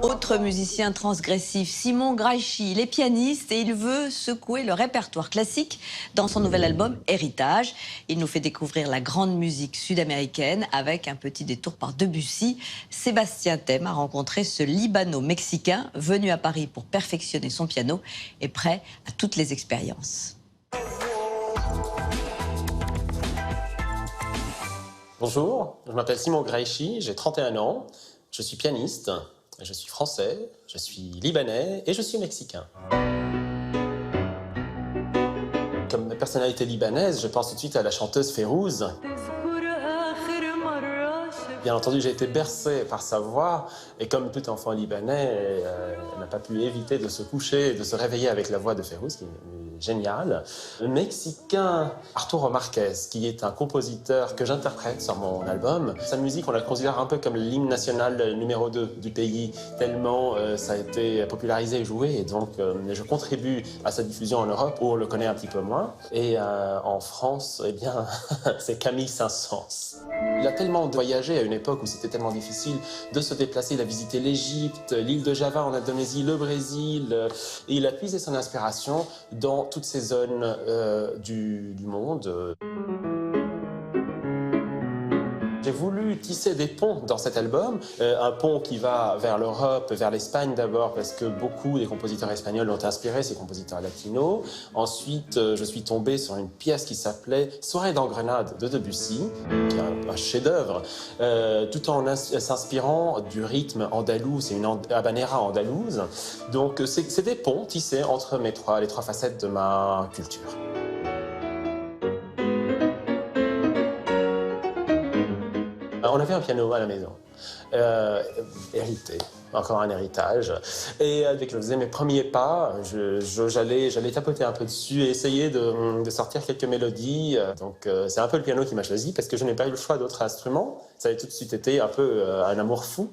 Autre musicien transgressif, Simon Graichy, il est pianiste et il veut secouer le répertoire classique dans son nouvel album Héritage. Il nous fait découvrir la grande musique sud-américaine avec un petit détour par Debussy. Sébastien Thème a rencontré ce Libano-Mexicain venu à Paris pour perfectionner son piano et prêt à toutes les expériences. Bonjour, je m'appelle Simon Graichy, j'ai 31 ans, je suis pianiste, je suis français, je suis libanais et je suis mexicain. Comme personnalité libanaise, je pense tout de suite à la chanteuse Férouz. Bien entendu, j'ai été bercé par sa voix et comme tout enfant libanais, elle n'a pas pu éviter de se coucher et de se réveiller avec la voix de Férouz, qui est géniale. Le Mexicain Arturo Marquez, qui est un compositeur que j'interprète sur mon album. Sa musique, on la considère un peu comme l'hymne national numéro 2 du pays, tellement ça a été popularisé et joué. Et donc, je contribue à sa diffusion en Europe, où on le connaît un petit peu moins. Et en France, eh bien, c'est Camille Saint-Saëns. Il a tellement voyagé à une époque où c'était tellement difficile de se déplacer. Il a visité l'Égypte, l'île de Java en Indonésie, le Brésil. Et il a puisé son inspiration dans toutes ces zones du monde. J'ai voulu tisser des ponts dans cet album, un pont qui va vers l'Europe, vers l'Espagne d'abord, parce que beaucoup des compositeurs espagnols ont inspiré ces compositeurs latinos. Ensuite, je suis tombé sur une pièce qui s'appelait Soirée dans Grenade de Debussy, qui est un chef-d'œuvre, tout en s'inspirant du rythme andalou, c'est une habanera andalouse. Donc c'est des ponts tissés entre les trois facettes de ma culture. On avait un piano à la maison, hérité, encore un héritage. Et dès que je faisais mes premiers pas, j'allais tapoter un peu dessus et essayer de sortir quelques mélodies. Donc c'est un peu le piano qui m'a choisi parce que je n'ai pas eu le choix d'autres instruments. Ça a tout de suite été un peu un amour fou.